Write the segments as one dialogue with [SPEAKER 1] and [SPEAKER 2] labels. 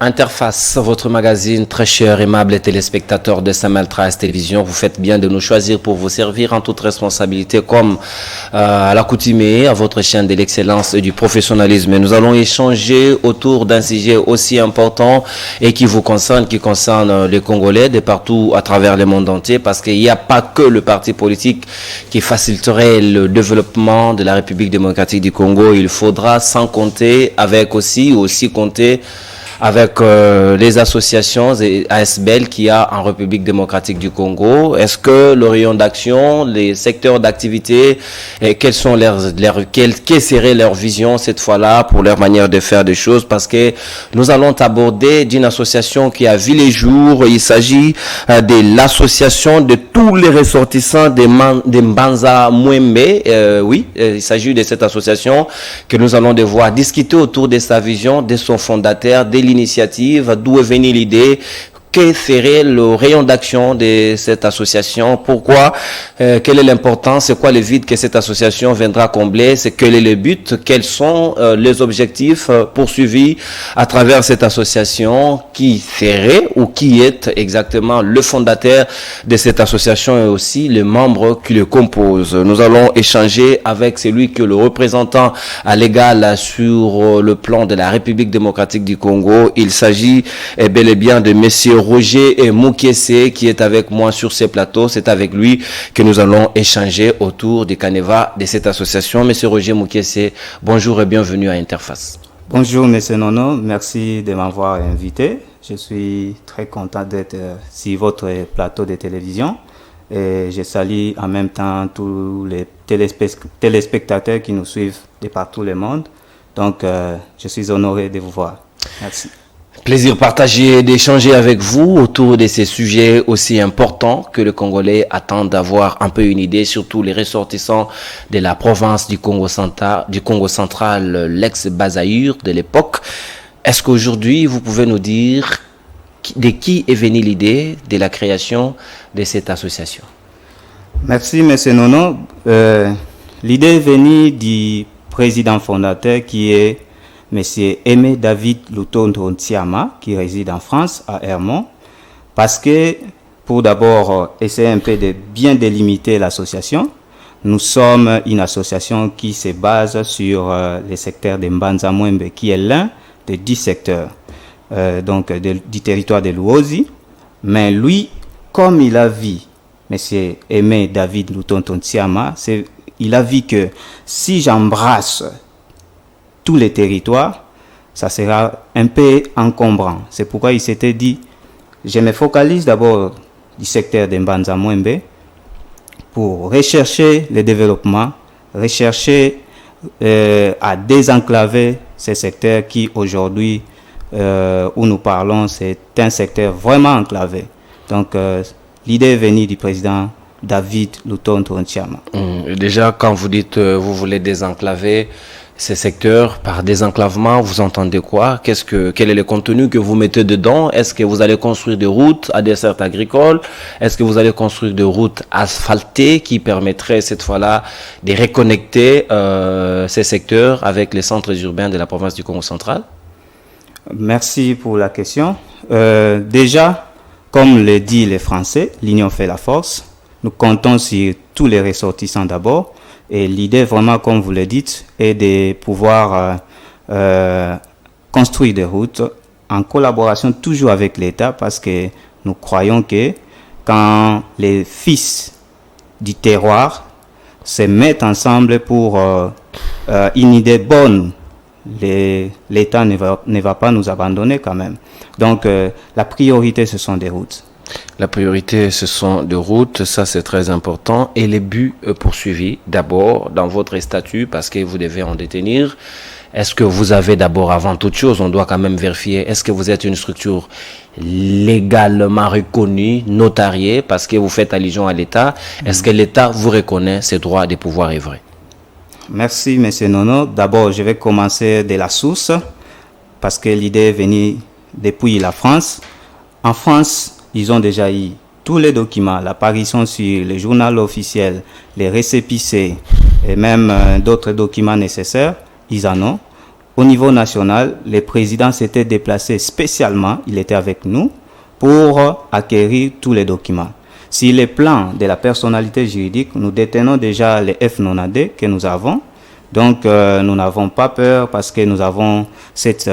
[SPEAKER 1] Interface, votre magazine, très cher, aimable téléspectateurs de Samuel Trace Télévision, vous faites bien de nous choisir pour vous servir en toute responsabilité comme à l'accoutumée à votre chaîne de l'excellence et du professionnalisme. Et nous allons échanger autour d'un sujet aussi important et qui vous concerne, qui concerne les Congolais de partout à travers le monde entier, parce qu'il n'y a pas que le parti politique qui faciliterait le développement de la République démocratique du Congo. Il faudra sans compter avec aussi compter avec les associations et ASBL qu'il y a en République démocratique du Congo. Est-ce que le rayon d'action, les secteurs d'activité, et quelles serait leur vision cette fois-là pour leur manière de faire des choses? Parce que nous allons aborder d'une association qui a vu les jours. Il s'agit de l'association de tous les ressortissants des Mbanza Mwembe. Il s'agit de cette association que nous allons devoir discuter autour de sa vision, de son fondateur, de l'initiative, d'où est venue l'idée, quel serait le rayon d'action de cette association, pourquoi, quelle est l'importance, c'est quoi le vide que cette association viendra combler, quel est le but, quels sont les objectifs poursuivis à travers cette association, qui serait ou qui est exactement le fondateur de cette association et aussi les membres qui le composent. Nous allons échanger avec celui qui est le représentant à l'égal sur le plan de la République démocratique du Congo. Il s'agit bel et bien de Monsieur Roger Mukiese qui est avec moi sur ces plateaux. C'est avec lui que nous allons échanger autour du canevas de cette association. Monsieur Roger Mukiese, bonjour et bienvenue à Interface.
[SPEAKER 2] Bonjour Monsieur Nono, merci de m'avoir invité. Je suis très content d'être sur votre plateau de télévision et je salue en même temps tous les téléspectateurs qui nous suivent de partout le monde. Donc je suis honoré de vous voir. Merci.
[SPEAKER 1] Plaisir partagé d'échanger avec vous autour de ces sujets aussi importants que les Congolais attendent d'avoir un peu une idée, surtout les ressortissants de la province du Congo central, l'ex-Bazaïre de l'époque. Est-ce qu'aujourd'hui, vous pouvez nous dire de qui est venue l'idée de la création de cette association?
[SPEAKER 2] Merci, M. Nono. L'idée est venue du président fondateur qui est Monsieur Aimé David Lutondo Ntiama, qui réside en France, à Hermont, parce que, pour d'abord essayer un peu de bien délimiter l'association, nous sommes une association qui se base sur le secteur de Mbanza Mwembe, qui est l'un des 10 secteurs du territoire de Luozi. Mais lui, comme il a vu, Monsieur Aimé David Lutondo Ntiama, il a vu que si j'embrasse tous les territoires, ça sera un peu encombrant. C'est pourquoi il s'était dit, je me focalise d'abord du secteur de Mbanza Mwembe pour rechercher le développement, rechercher à désenclaver ces secteurs qui aujourd'hui, où nous parlons, c'est un secteur vraiment enclavé. Donc l'idée est venue du président David Lutondo Ntiama.
[SPEAKER 1] Déjà, quand vous dites vous voulez désenclaver ces secteurs, par désenclavement, vous entendez quoi? Quel est le contenu que vous mettez dedans? Est-ce que vous allez construire des routes à dessert agricole? Est-ce que vous allez construire des routes asphaltées qui permettraient cette fois-là de reconnecter ces secteurs avec les centres urbains de la province du Congo central?
[SPEAKER 2] Merci pour la question. Déjà, comme le dit les Français, l'union fait la force. Nous comptons sur tous les ressortissants d'abord. Et l'idée, vraiment, comme vous le dites, est de pouvoir construire des routes en collaboration toujours avec l'État, parce que nous croyons que quand les fils du terroir se mettent ensemble pour une idée bonne, l'État ne va pas nous abandonner quand même. Donc, la priorité, ce sont des routes.
[SPEAKER 1] La priorité, ce sont des routes, ça c'est très important. Et les buts poursuivis, d'abord, dans votre statut, parce que vous devez en détenir. Est-ce que vous avez d'abord, avant toute chose, on doit quand même vérifier, est-ce que vous êtes une structure légalement reconnue, notariée, parce que vous faites allusion à l'État? Est-ce que l'État vous reconnaît ses droits de pouvoir œuvrer?
[SPEAKER 2] Merci, M. Nono. D'abord, je vais commencer de la source, parce que l'idée est venue depuis la France. En France, ils ont déjà eu tous les documents, l'apparition sur le journal officiel, les récépissés et même d'autres documents nécessaires, ils en ont. au niveau national, le président s'était déplacé spécialement, il était avec nous, pour acquérir tous les documents. Sur les plans de la personnalité juridique, nous détenons déjà les F90 que nous avons. Donc, nous n'avons pas peur parce que nous avons cette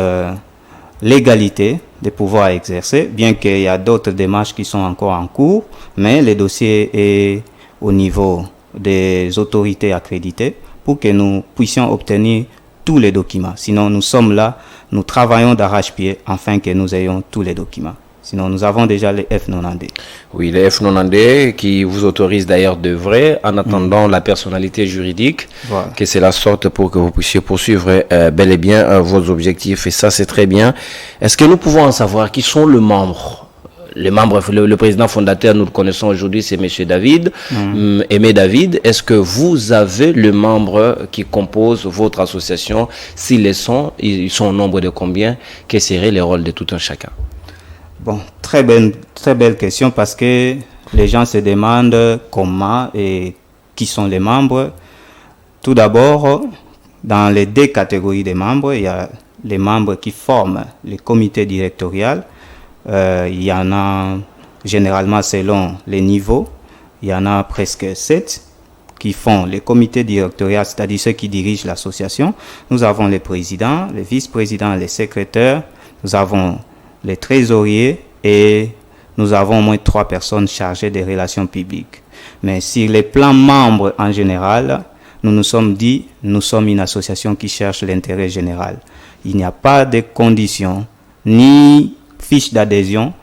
[SPEAKER 2] légalité de pouvoir exercer, bien qu'il y a d'autres démarches qui sont encore en cours, mais le dossier est au niveau des autorités accréditées pour que nous puissions obtenir tous les documents. Sinon, nous sommes là, nous travaillons d'arrache-pied afin que nous ayons tous les documents. Sinon, nous avons déjà les F90.
[SPEAKER 1] Oui, les F90 qui vous autorisent d'ailleurs d'œuvrer en attendant la personnalité juridique, voilà. Que c'est la sorte pour que vous puissiez poursuivre bel et bien vos objectifs. Et ça, c'est très bien. Est-ce que nous pouvons en savoir qui sont les membres? Les membres, le président fondateur, nous le connaissons aujourd'hui, c'est M. David, Aimé David. Est-ce que vous avez le membre qui compose votre association? S'ils le sont, ils sont au nombre de combien? Quels seraient les rôles de tout un chacun?
[SPEAKER 2] Bon, très belle question parce que les gens se demandent comment et qui sont les membres. Tout d'abord, dans les deux catégories de membres, il y a les membres qui forment le comité directorial. Il y en a généralement selon les niveaux. Il y en a presque 7 qui font le comité directorial, c'est-à-dire ceux qui dirigent l'association. Nous avons les présidents, les vice-présidents, les secrétaires. Nous avons les trésoriers et nous avons au moins 3 personnes chargées des relations publiques. Mais sur les plans membres en général, nous nous sommes dit, nous sommes une association qui cherche l'intérêt général. Il n'y a pas de conditions ni fiche d'adhésion.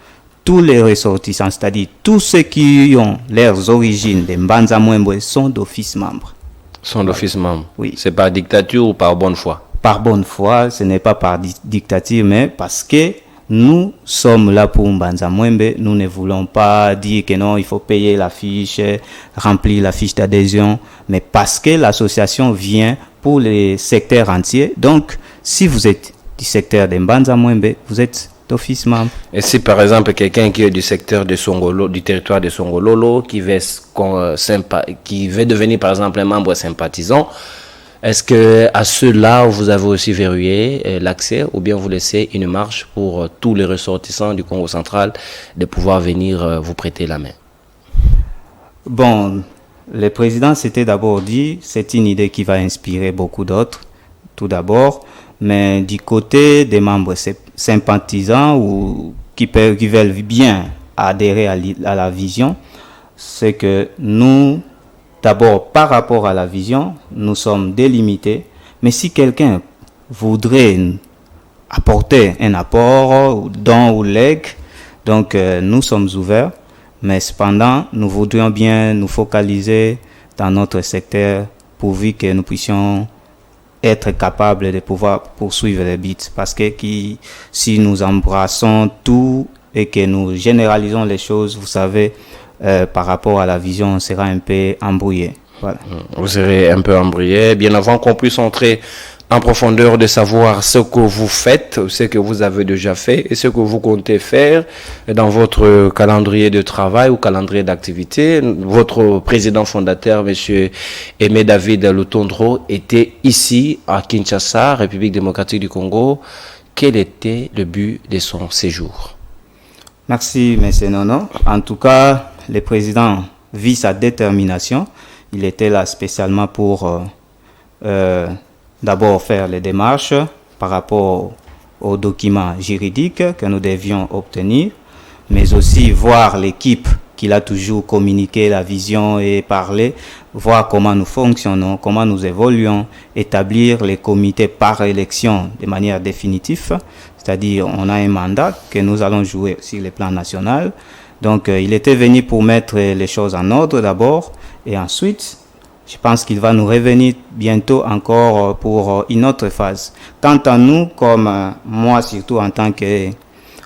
[SPEAKER 2] Tous les ressortissants, c'est-à-dire tous ceux qui ont leurs origines de Mbanza Mwembwe sont d'office membres.
[SPEAKER 1] Sont d'office membres.
[SPEAKER 2] Oui.
[SPEAKER 1] C'est par dictature ou par bonne foi?
[SPEAKER 2] Par bonne foi, ce n'est pas par dictature, mais parce que nous sommes là pour Mbanza Mwembe. Nous ne voulons pas dire que non, il faut payer la fiche, remplir la fiche d'adhésion, mais parce que l'association vient pour les secteurs entiers. Donc, si vous êtes du secteur de Mbanza Mwembe, vous êtes d'office membre.
[SPEAKER 1] Et si par exemple quelqu'un qui est du secteur de Songolo, du territoire de Songololo, qui veut devenir par exemple un membre sympathisant, est-ce que à ceux-là vous avez aussi verrouillé l'accès ou bien vous laissez une marche pour tous les ressortissants du Congo central de pouvoir venir vous prêter la main?
[SPEAKER 2] Bon, le président s'était d'abord dit, c'est une idée qui va inspirer beaucoup d'autres, tout d'abord, mais du côté des membres sympathisants ou qui veulent bien adhérer à la vision, c'est que nous, d'abord, par rapport à la vision, nous sommes délimités. Mais si quelqu'un voudrait apporter un apport, ou don ou legs, donc nous sommes ouverts. Mais cependant, nous voudrions bien nous focaliser dans notre secteur pourvu que nous puissions être capables de pouvoir poursuivre les buts. Parce que si nous embrassons tout et que nous généralisons les choses, vous savez, par rapport à la vision, on sera un peu embrouillé. Voilà.
[SPEAKER 1] Vous serez un peu embrouillé. Bien avant qu'on puisse entrer en profondeur de savoir ce que vous faites, ce que vous avez déjà fait et ce que vous comptez faire dans votre calendrier de travail ou calendrier d'activité. Votre président fondateur, M. Aimé David Lutondro, était ici à Kinshasa, République démocratique du Congo. Quel était le but de son séjour?
[SPEAKER 2] Merci, M. Nono. En tout cas, le président vit sa détermination. Il était là spécialement pour d'abord faire les démarches par rapport aux documents juridiques que nous devions obtenir, mais aussi voir l'équipe qu'il a toujours communiqué la vision et parlé, voir comment nous fonctionnons, comment nous évoluons, établir les comités par élection de manière définitive, c'est-à-dire on a un mandat que nous allons jouer sur le plan national. Donc il était venu pour mettre les choses en ordre d'abord et ensuite je pense qu'il va nous revenir bientôt encore pour une autre phase. Quant à nous, comme moi surtout en tant que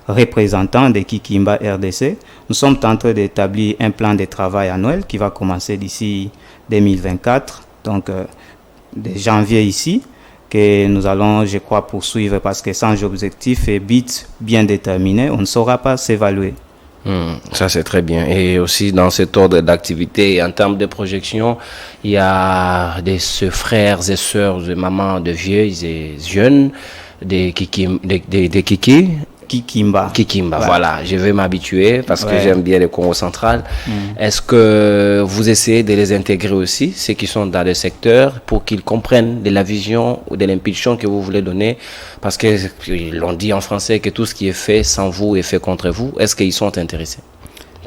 [SPEAKER 2] représentant de Kikimba RDC, nous sommes en train d'établir un plan de travail annuel qui va commencer d'ici 2024, donc de janvier ici, que nous allons, je crois, poursuivre parce que sans objectif et but bien déterminé, on ne saura pas s'évaluer.
[SPEAKER 1] Ça, c'est très bien. Et aussi, dans cet ordre d'activité, en termes de projection, il y a des frères et sœurs, de mamans, de vieux et jeunes, des kiki.
[SPEAKER 2] Kikimba.
[SPEAKER 1] Kikimba, voilà. Je vais m'habituer parce que j'aime bien les Congo central. Est-ce que vous essayez de les intégrer aussi, ceux qui sont dans le secteur, pour qu'ils comprennent de la vision ou de l'impulsion que vous voulez donner? Parce que l'on dit en français que tout ce qui est fait sans vous est fait contre vous. Est-ce qu'ils sont intéressés?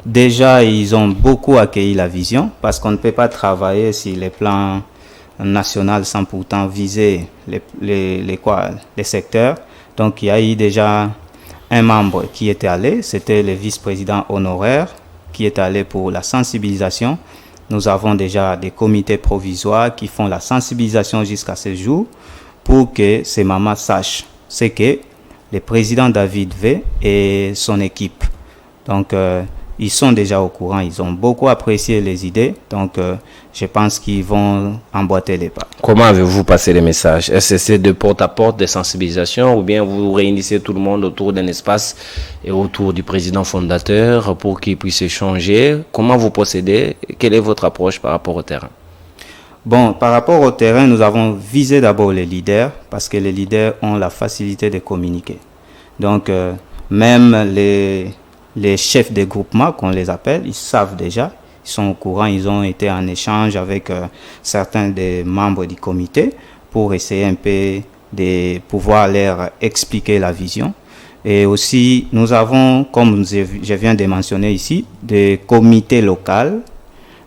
[SPEAKER 2] Déjà, ils ont beaucoup accueilli la vision parce qu'on ne peut pas travailler sur les plans nationaux sans pourtant viser les secteurs. Donc, il y a eu déjà un membre qui était allé, c'était le vice-président honoraire qui est allé pour la sensibilisation. Nous avons déjà des comités provisoires qui font la sensibilisation jusqu'à ce jour pour que ces mamans sachent ce que le président David V et son équipe. Donc, ils sont déjà au courant, ils ont beaucoup apprécié les idées, donc je pense qu'ils vont emboîter les pas.
[SPEAKER 1] Comment avez-vous passé les messages? Est-ce que c'est de porte-à-porte, de sensibilisation, ou bien vous réunissez tout le monde autour d'un espace et autour du président fondateur pour qu'il puisse échanger? Comment vous procédez? Quelle est votre approche par rapport au terrain?
[SPEAKER 2] Bon, par rapport au terrain, nous avons visé d'abord les leaders, parce que les leaders ont la facilité de communiquer. Donc, même les chefs de groupement, qu'on les appelle, ils savent déjà, ils sont au courant, ils ont été en échange avec certains des membres du comité pour essayer un peu de pouvoir leur expliquer la vision. Et aussi, nous avons, comme je viens de mentionner ici, des comités locaux,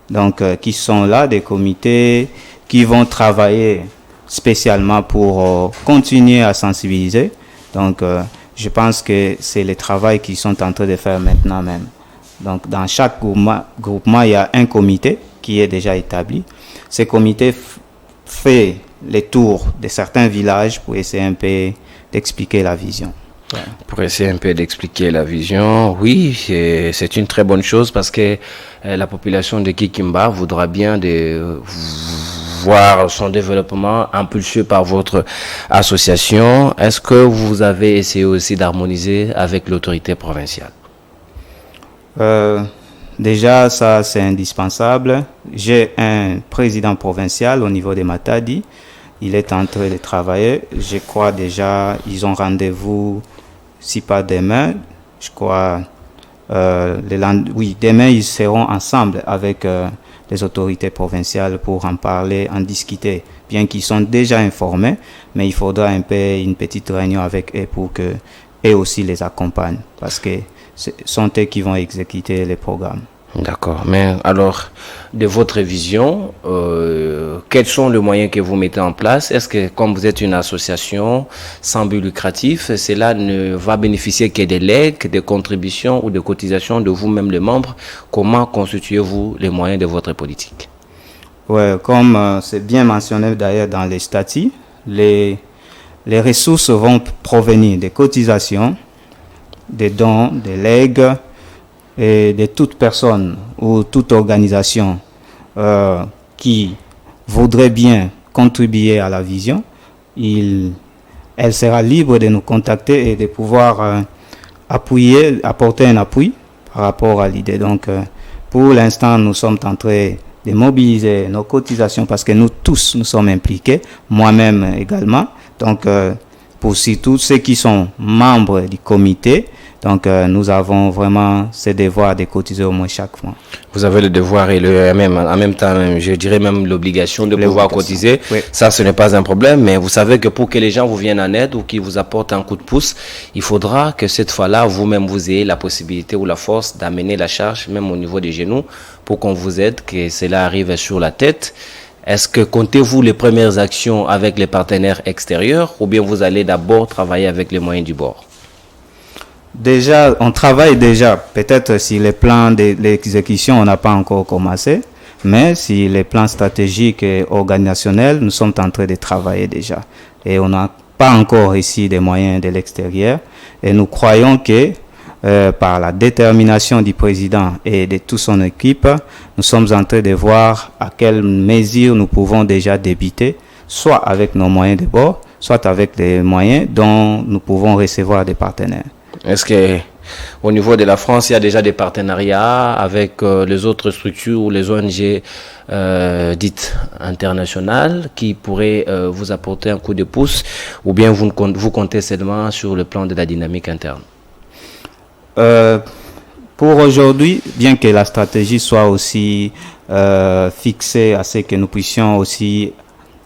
[SPEAKER 2] donc qui sont là, des comités qui vont travailler spécialement pour continuer à sensibiliser. Donc, je pense que c'est le travail qu'ils sont en train de faire maintenant même. Donc, dans chaque groupement, il y a un comité qui est déjà établi. Ce comité fait les tours de certains villages pour essayer un peu d'expliquer la vision. Ouais.
[SPEAKER 1] Pour essayer un peu d'expliquer la vision, oui, c'est une très bonne chose parce que la population de Kikimba voudra bien voir son développement impulsé par votre association. Est-ce que vous avez essayé aussi d'harmoniser avec l'autorité provinciale?
[SPEAKER 2] Déjà, ça c'est indispensable. J'ai un président provincial au niveau de Matadi. Il est en train de travailler. Je crois déjà, ils ont rendez-vous, si pas demain, je crois, oui, demain ils seront ensemble avec les autorités provinciales pour en parler, en discuter. Bien qu'ils sont déjà informés, mais il faudra un peu une petite réunion avec eux pour que eux aussi les accompagnent, parce que ce sont eux qui vont exécuter les programmes.
[SPEAKER 1] D'accord. Mais alors, de votre vision, quels sont les moyens que vous mettez en place? Est-ce que, comme vous êtes une association sans but lucratif, cela ne va bénéficier que des legs, des contributions ou des cotisations de vous-même les membres? Comment constituez-vous les moyens de votre politique?
[SPEAKER 2] Ouais, comme c'est bien mentionné d'ailleurs dans les statuts, les ressources vont provenir des cotisations, des dons, des legs, et de toute personne ou toute organisation qui voudrait bien contribuer à la vision, elle sera libre de nous contacter et de pouvoir apporter un appui par rapport à l'idée. Donc, pour l'instant, nous sommes en train de mobiliser nos cotisations parce que nous tous, nous sommes impliqués, moi-même également. Donc, pour tous ceux qui sont membres du comité, donc, nous avons vraiment ce devoir de cotiser au moins chaque mois.
[SPEAKER 1] Vous avez le devoir et en même temps, je dirais même l'obligation de pouvoir cotiser. Oui. Ça, ce n'est pas un problème, mais vous savez que pour que les gens vous viennent en aide ou qu'ils vous apportent un coup de pouce, il faudra que cette fois-là, vous-même, vous ayez la possibilité ou la force d'amener la charge, même au niveau des genoux, pour qu'on vous aide, que cela arrive sur la tête. Est-ce que comptez-vous les premières actions avec les partenaires extérieurs ou bien vous allez d'abord travailler avec les moyens du bord?
[SPEAKER 2] Déjà, on travaille déjà. Peut-être si les plans de l'exécution, on n'a pas encore commencé. Mais si les plans stratégiques et organisationnels, nous sommes en train de travailler déjà. Et on n'a pas encore ici des moyens de l'extérieur. Et nous croyons que par la détermination du président et de toute son équipe, nous sommes en train de voir à quelle mesure nous pouvons déjà débuter, soit avec nos moyens de bord, soit avec les moyens dont nous pouvons recevoir des partenaires.
[SPEAKER 1] Est-ce que Au niveau de la France, il y a déjà des partenariats avec les autres structures ou les ONG dites internationales qui pourraient vous apporter un coup de pouce, ou bien vous comptez seulement sur le plan de la dynamique interne?
[SPEAKER 2] Pour aujourd'hui, bien que la stratégie soit aussi fixée à ce que nous puissions aussi,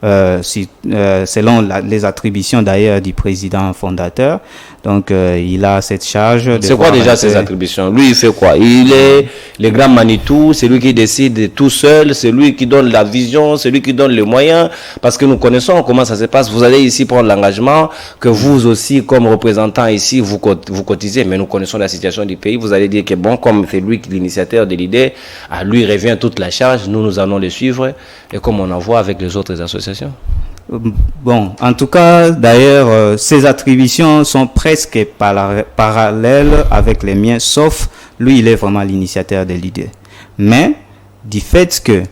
[SPEAKER 2] selon les attributions d'ailleurs du président fondateur, donc il a cette charge.
[SPEAKER 1] C'est quoi déjà ses attributions? Lui, il fait quoi? Il est le grand Manitou, c'est lui qui décide tout seul, c'est lui qui donne la vision, c'est lui qui donne les moyens, parce que nous connaissons comment ça se passe. Vous allez ici prendre l'engagement que vous aussi, comme représentant ici, vous cotisez, mais nous connaissons la situation du pays. Vous allez dire que bon, comme c'est lui qui est l'initiateur de l'idée, à lui revient toute la charge, nous allons le suivre, et comme on en voit avec les autres associations.
[SPEAKER 2] Bon, en tout cas, d'ailleurs, ces attributions sont presque parallèles avec les miens, sauf lui, il est vraiment l'initiateur de l'idée. Mais, du fait que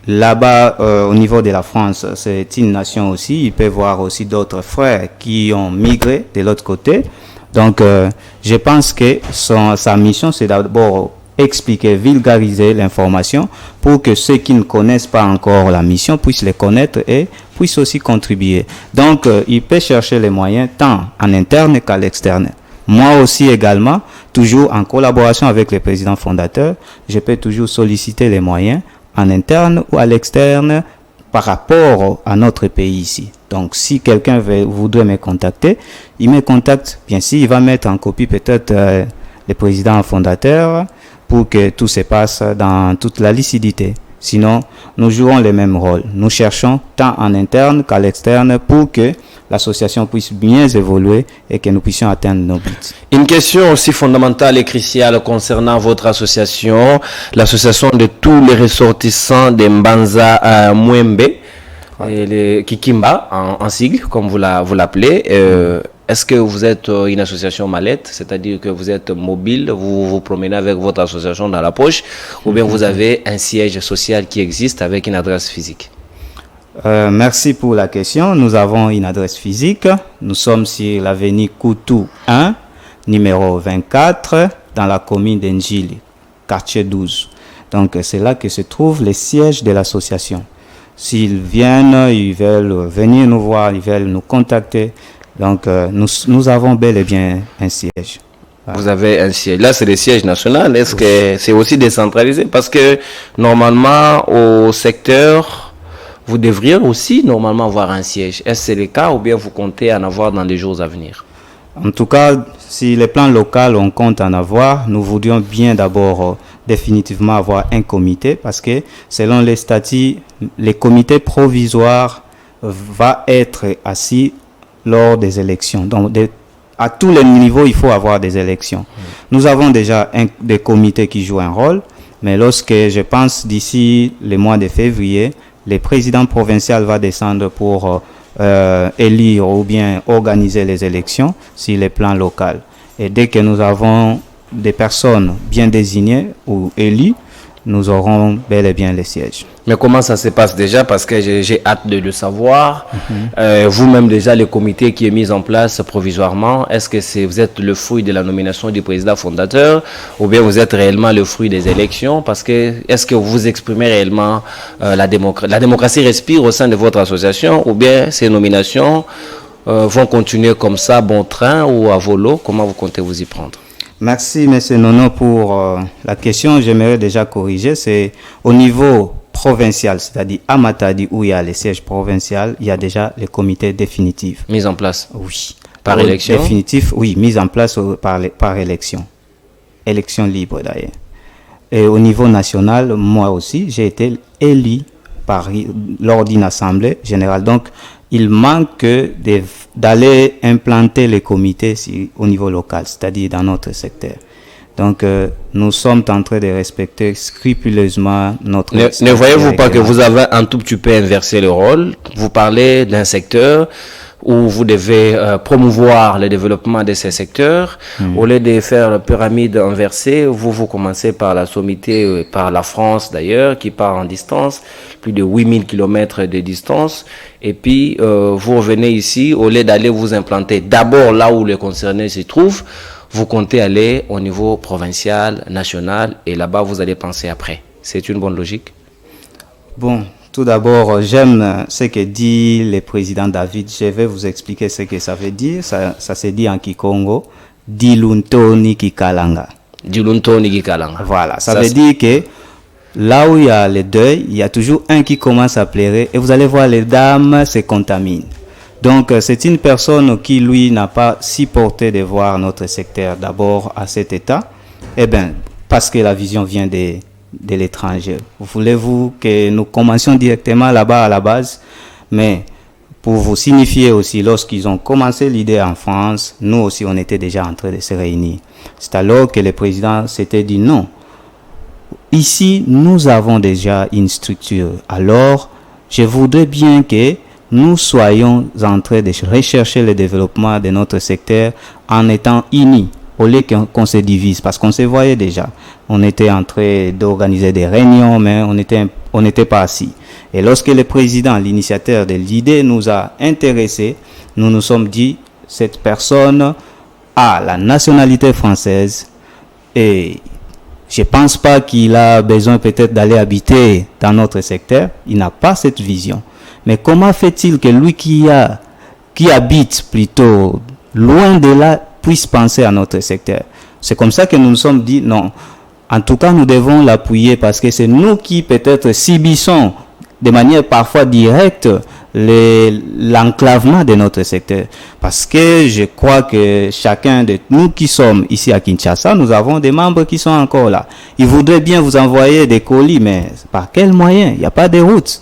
[SPEAKER 2] là-bas, au niveau de la France, c'est une nation aussi, il peut voir aussi d'autres frères qui ont migré de l'autre côté. Donc, je pense que sa mission, c'est d'abord expliquer, vulgariser l'information pour que ceux qui ne connaissent pas encore la mission puissent les connaître et puissent aussi contribuer. Donc, il peut chercher les moyens tant en interne qu'à l'externe. Moi aussi également, toujours en collaboration avec le président fondateur, je peux toujours solliciter les moyens en interne ou à l'externe par rapport à notre pays ici. Donc, si quelqu'un voudrait me contacter, il me contacte. Bien sûr, il va mettre en copie peut-être le président fondateur pour que tout se passe dans toute la lucidité. Sinon, nous jouons le même rôle. Nous cherchons tant en interne qu'à l'externe pour que l'association puisse bien évoluer et que nous puissions atteindre nos buts.
[SPEAKER 1] Une question aussi fondamentale et cruciale concernant votre association, l'association de tous les ressortissants de Mbanza Mwembe, et les Kikimba en sigle, comme vous l'appelez. Est-ce que vous êtes une association mallette, c'est-à-dire que vous êtes mobile, vous vous promenez avec votre association dans la poche, ou bien vous avez un siège social qui existe avec une adresse physique?
[SPEAKER 2] Merci pour la question. Nous avons une adresse physique. Nous sommes sur l'avenue Koutou 1, numéro 24, dans la commune d'Enjili, quartier 12. Donc c'est là que se trouve le siège de l'association. S'ils viennent, ils veulent venir nous voir, ils veulent nous contacter. Donc, nous avons bel et bien un siège.
[SPEAKER 1] Voilà. Vous avez un siège. Là, c'est le siège national. Est-ce que c'est aussi décentralisé? Parce que, normalement, au secteur, vous devriez aussi, normalement, avoir un siège. Est-ce que c'est le cas ou bien vous comptez en avoir dans les jours à venir?
[SPEAKER 2] En tout cas, si les plans locaux, on compte en avoir, nous voudrions bien d'abord définitivement avoir un comité parce que, selon les statuts, les comités provisoires va être assis lors des élections. Donc, à tous les niveaux, il faut avoir des élections. Nous avons déjà des comités qui jouent un rôle, mais lorsque je pense d'ici le mois de février, le président provincial va descendre pour élire ou bien organiser les élections sur les plans locaux. Et dès que nous avons des personnes bien désignées ou élues, nous aurons bel et bien les sièges.
[SPEAKER 1] Mais comment ça se passe déjà? Parce que j'ai hâte de le savoir. Vous-même déjà, le comité qui est mis en place provisoirement, est-ce que vous êtes le fruit de la nomination du président fondateur ou bien vous êtes réellement le fruit des élections? Parce que est-ce que vous exprimez réellement la démocratie respire au sein de votre association ou bien ces nominations vont continuer comme ça, bon train ou à volo? Comment vous comptez vous y prendre?
[SPEAKER 2] Merci, M. Nono, pour la question. J'aimerais déjà corriger. C'est au niveau provincial, c'est-à-dire à Matadi, où il y a les sièges provinciaux, il y a déjà les comités définitifs.
[SPEAKER 1] Mis en place?
[SPEAKER 2] Oui.
[SPEAKER 1] Par élection?
[SPEAKER 2] Définitif, oui, mis en place par élection. Élection libre, d'ailleurs. Et au niveau national, moi aussi, j'ai été élu lors d'une assemblée générale. Donc, il manque d'aller implanter les comités au niveau local, c'est-à-dire dans notre secteur. Donc, nous sommes en train de respecter scrupuleusement notre...
[SPEAKER 1] Ne voyez-vous pas que vous avez un tout petit peu inversé le rôle? Vous parlez d'un secteur où vous devez promouvoir le développement de ces secteurs. Au lieu de faire la pyramide inversée, vous commencez par la sommité, par la France d'ailleurs, qui part en distance, plus de 8000 km de distance. Et puis, vous revenez ici, au lieu d'aller vous implanter d'abord là où les concernés se trouvent, vous comptez aller au niveau provincial, national, et là-bas, vous allez penser après. C'est une bonne logique?
[SPEAKER 2] Bon, tout d'abord, j'aime ce que dit le président David. Je vais vous expliquer ce que ça veut dire. Ça se dit en Kikongo, Diluntoni Kikalanga.
[SPEAKER 1] Diluntoni Kikalanga.
[SPEAKER 2] Voilà, ça veut dire que là où il y a le deuil, il y a toujours un qui commence à pleurer et vous allez voir les dames se contaminent. Donc c'est une personne qui lui n'a pas supporté de voir notre secteur d'abord à cet état. Eh bien, parce que la vision vient de l'étranger. Voulez-vous que nous commencions directement là-bas à la base? Mais pour vous signifier aussi, lorsqu'ils ont commencé l'idée en France, nous aussi on était déjà en train de se réunir. C'est alors que le président s'était dit non. Ici, nous avons déjà une structure. Alors, je voudrais bien que nous soyons en train de rechercher le développement de notre secteur en étant unis, au lieu qu'on se divise, parce qu'on se voyait déjà. On était en train d'organiser des réunions, mais on n'était pas assis. Et lorsque le président, l'initiateur de l'idée, nous a intéressés, nous nous sommes dit, cette personne a la nationalité française et je ne pense pas qu'il a besoin peut-être d'aller habiter dans notre secteur. Il n'a pas cette vision. Mais comment fait-il que lui qui habite plutôt loin de là puisse penser à notre secteur? C'est comme ça que nous nous sommes dit non. En tout cas, nous devons l'appuyer parce que c'est nous qui peut-être subissons de manière parfois directe l'enclavement de notre secteur. Parce que je crois que chacun de nous qui sommes ici à Kinshasa, nous avons des membres qui sont encore là. Ils voudraient bien vous envoyer des colis, mais par quel moyen? Il n'y a pas de route.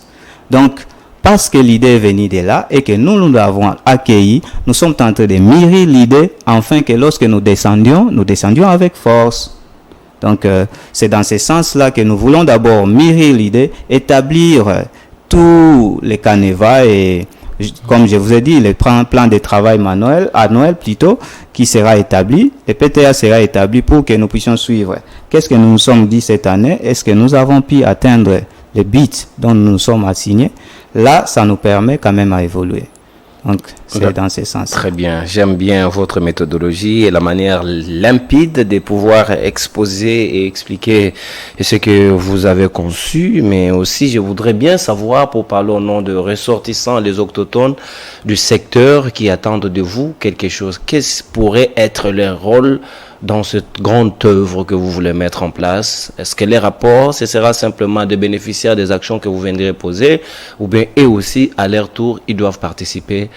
[SPEAKER 2] Donc, parce que l'idée est venue de là et que nous l'avons accueilli, nous sommes en train de mûrir l'idée, afin que lorsque nous descendions avec force. Donc, c'est dans ce sens-là que nous voulons d'abord mûrir l'idée, établir tous les canevas et, comme je vous ai dit, le plan de travail annuel plutôt, qui sera établi. Le PTA sera établi pour que nous puissions suivre. Qu'est-ce que nous nous sommes dit cette année? Est-ce que nous avons pu atteindre les buts dont nous nous sommes assignés? Là, ça nous permet quand même à évoluer. Donc, c'est dans ce sens.
[SPEAKER 1] Très bien. J'aime bien votre méthodologie et la manière limpide de pouvoir exposer et expliquer ce que vous avez conçu. Mais aussi, je voudrais bien savoir, pour parler au nom de ressortissants, les autochtones du secteur qui attendent de vous quelque chose. Qu'est-ce pourrait être leur rôle dans cette grande œuvre que vous voulez mettre en place? Est-ce que les rapports, ce sera simplement des bénéficiaires des actions que vous viendrez poser, ou bien eux aussi, à leur tour, ils doivent participer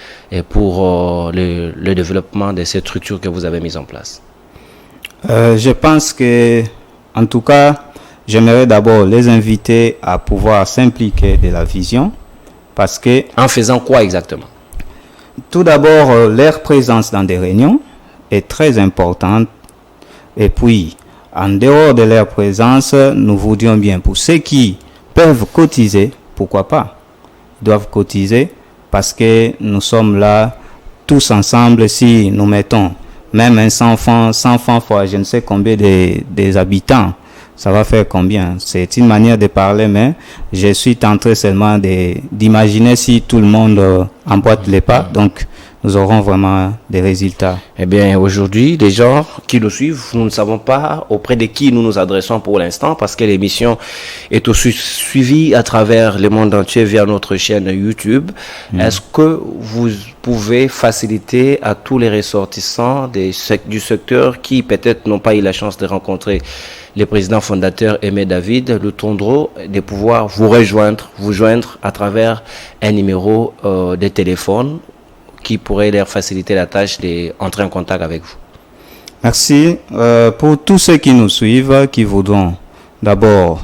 [SPEAKER 1] pour le développement de ces structures que vous avez mises en place?
[SPEAKER 2] Je pense que, en tout cas, j'aimerais d'abord les inviter à pouvoir s'impliquer de la vision, parce que...
[SPEAKER 1] En faisant quoi exactement?
[SPEAKER 2] Tout d'abord, leur présence dans des réunions est très importante. Et puis, en dehors de leur présence, nous voudrions bien, pour ceux qui peuvent cotiser, pourquoi pas? Ils doivent cotiser parce que nous sommes là tous ensemble. Si nous mettons même un 100 francs fois je ne sais combien des habitants, ça va faire combien? C'est une manière de parler, mais je suis tenté seulement d'imaginer si tout le monde emboîte les pas. Donc, nous aurons vraiment des résultats.
[SPEAKER 1] Eh bien, aujourd'hui, les gens qui nous suivent, nous ne savons pas auprès de qui nous nous adressons pour l'instant, parce que l'émission est aussi suivie à travers le monde entier via notre chaîne YouTube. Est-ce que vous pouvez faciliter à tous les ressortissants du secteur qui peut-être n'ont pas eu la chance de rencontrer le président fondateur Aimé David Lutondro, de pouvoir vous joindre à travers un numéro de téléphone qui pourrait leur faciliter la tâche d'entrer en contact avec vous?
[SPEAKER 2] Merci. Pour tous ceux qui nous suivent, qui voudront d'abord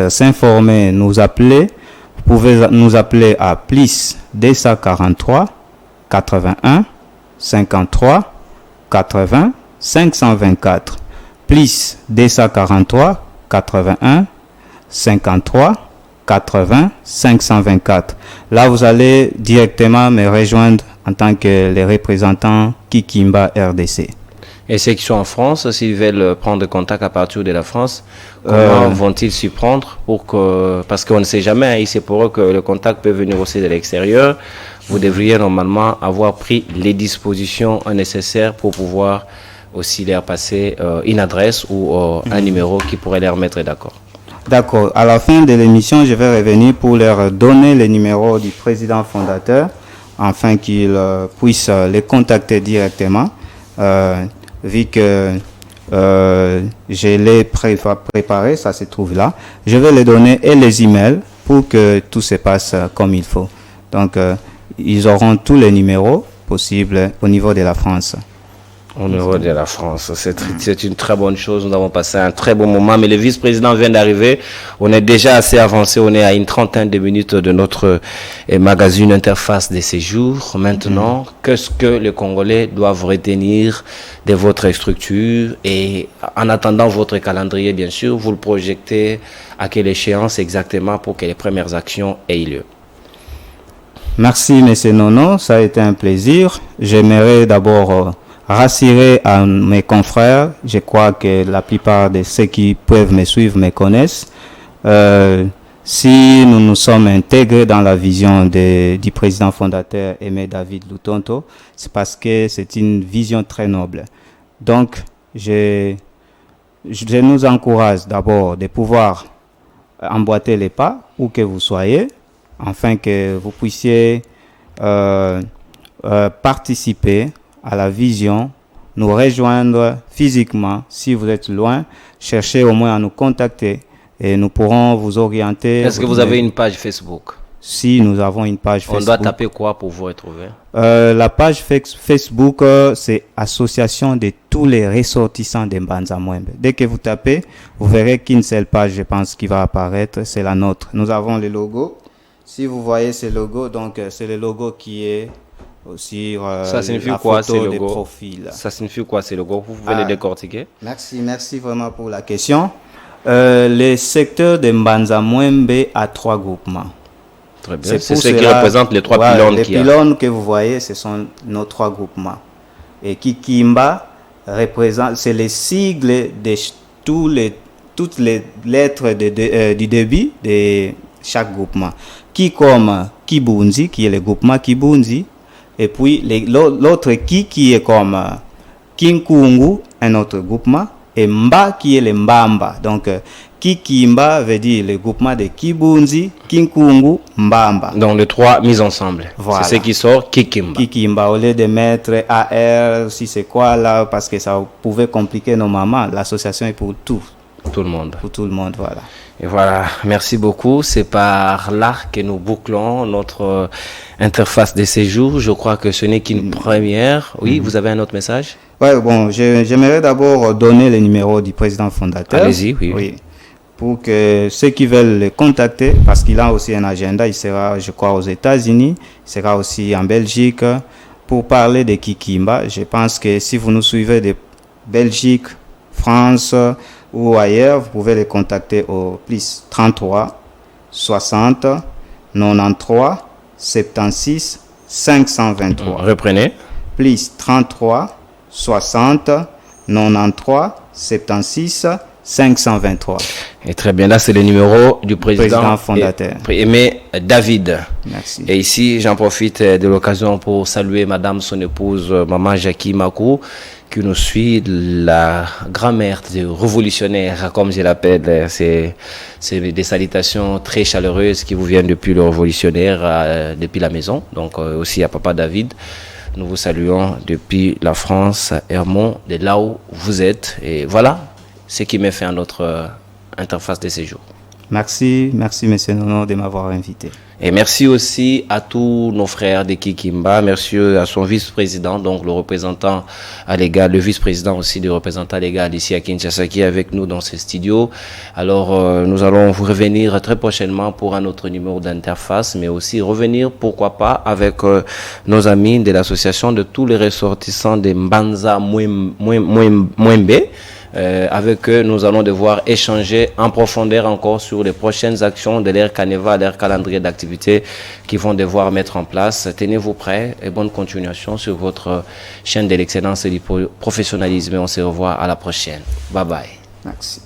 [SPEAKER 2] s'informer, nous appeler, vous pouvez nous appeler à plus 243 81 53 80 524. Plus 243 81 53 80 524. Là, vous allez directement me rejoindre en tant que les représentants Kikimba RDC.
[SPEAKER 1] Et ceux qui sont en France, s'ils veulent prendre contact à partir de la France, comment vont-ils s'y prendre parce qu'on ne sait jamais, hein, il se pourrait que le contact peut venir aussi de l'extérieur. Vous devriez normalement avoir pris les dispositions nécessaires pour pouvoir aussi leur passer une adresse ou un numéro qui pourrait leur mettre d'accord.
[SPEAKER 2] D'accord. À la fin de l'émission, je vais revenir pour leur donner le numéro du président fondateur, afin qu'ils puissent les contacter directement, vu que je l'ai préparé, ça se trouve là. Je vais les donner et les emails pour que tout se passe comme il faut. Donc, ils auront tous les numéros possibles au niveau de la France.
[SPEAKER 1] Au niveau de la France, c'est une très bonne chose. Nous avons passé un très bon moment, mais le vice-président vient d'arriver. On est déjà assez avancé. On est à une trentaine de minutes de notre magazine Interface de séjour. Maintenant, qu'est-ce que les Congolais doivent retenir de votre structure? Et en attendant votre calendrier, bien sûr, vous le projetez à quelle échéance exactement pour que les premières actions aient lieu?
[SPEAKER 2] Merci, M. Nono. Ça a été un plaisir. J'aimerais d'abord rassurer à mes confrères. Je crois que la plupart de ceux qui peuvent me suivre me connaissent. Si nous nous sommes intégrés dans la vision du président fondateur Aimé David Lutonto, c'est parce que c'est une vision très noble. Donc, je nous encourage d'abord de pouvoir emboîter les pas où que vous soyez, afin que vous puissiez participer à la vision, nous rejoindre physiquement. Si vous êtes loin, cherchez au moins à nous contacter et nous pourrons vous orienter.
[SPEAKER 1] Est-ce que vous avez une page Facebook?
[SPEAKER 2] Si nous avons une page Facebook.
[SPEAKER 1] On doit taper quoi pour vous retrouver?
[SPEAKER 2] La page Facebook, c'est Association de tous les ressortissants de Mbanza Mwembe. Dès que vous tapez, vous verrez qu'une seule page, je pense, qui va apparaître, c'est la nôtre. Nous avons le logo. Si vous voyez ce logo, donc c'est le logo qui est aussi
[SPEAKER 1] ça signifie
[SPEAKER 2] la
[SPEAKER 1] quoi,
[SPEAKER 2] photo
[SPEAKER 1] ces
[SPEAKER 2] de
[SPEAKER 1] logos?
[SPEAKER 2] profil.
[SPEAKER 1] Ça signifie quoi ces logos? Vous pouvez les décortiquer?
[SPEAKER 2] Merci vraiment pour la question. Le secteur de Mbanza Mwembe a 3 groupements.
[SPEAKER 1] Très bien. C'est ce qui représente les 3 pylônes.
[SPEAKER 2] Les pylônes que vous voyez, ce sont nos 3 groupements. Et Kikimba représente, c'est les sigles de toutes les lettres du début de chaque groupement. Qui comme Kibunzi, qui est le groupement Kibunzi. Et puis l'autre qui est comme Kinkungu, un autre groupement, et Mba qui est le Mbamba. Donc Kikimba veut dire le groupement de Kibunzi, Kinkungu, Mbamba.
[SPEAKER 1] Donc les 3 mis ensemble. Voilà. C'est ce qui sort Kikimba.
[SPEAKER 2] Kikimba, au lieu de mettre AR, si c'est quoi là, parce que ça pouvait compliquer nos mamans. L'association est pour tout.
[SPEAKER 1] Pour tout le monde.
[SPEAKER 2] Pour tout le monde, voilà.
[SPEAKER 1] Et voilà, merci beaucoup. C'est par là que nous bouclons notre interface de séjour. Je crois que ce n'est qu'une première. Oui, vous avez un autre message?
[SPEAKER 2] Oui, bon, j'aimerais d'abord donner le numéro du président fondateur.
[SPEAKER 1] Allez-y, oui.
[SPEAKER 2] Pour que ceux qui veulent le contacter, parce qu'il a aussi un agenda, il sera, je crois, aux États-Unis, il sera aussi en Belgique, pour parler de Kikimba. Je pense que si vous nous suivez de Belgique, France, ou ailleurs, vous pouvez les contacter au plus 33 60 93 76 523.
[SPEAKER 1] Reprenez.
[SPEAKER 2] Plus 33 60 93 76 523.
[SPEAKER 1] Et très bien, là c'est le numéro du président
[SPEAKER 2] fondateur.
[SPEAKER 1] Aimé David.
[SPEAKER 2] Merci.
[SPEAKER 1] Et ici, j'en profite de l'occasion pour saluer madame, son épouse, maman Jackie Makou, qui nous suit, la grand-mère des révolutionnaires, comme je l'appelle. C'est des salutations très chaleureuses qui vous viennent depuis le révolutionnaire, depuis la maison. Donc aussi à papa David. Nous vous saluons depuis la France, Hermont, de là où vous êtes. Et voilà ce qui met fin à notre interface de séjour.
[SPEAKER 2] Merci, monsieur Nono de m'avoir invité.
[SPEAKER 1] Et merci aussi à tous nos frères de Kikimba, merci à son vice-président, donc le représentant légal, le vice-président aussi du représentant légal ici à Kinshasa qui est avec nous dans ce studio. Alors nous allons vous revenir très prochainement pour un autre numéro d'interface, mais aussi revenir pourquoi pas avec nos amis de l'association de tous les ressortissants de Mbanza Mwembe. Avec eux, nous allons devoir échanger en profondeur encore sur les prochaines actions de leur Caneva, leur calendrier d'activités qu'ils vont devoir mettre en place. Tenez-vous prêts et bonne continuation sur votre chaîne de l'excellence et du professionnalisme. Et on se revoit à la prochaine. Bye bye.
[SPEAKER 2] Merci.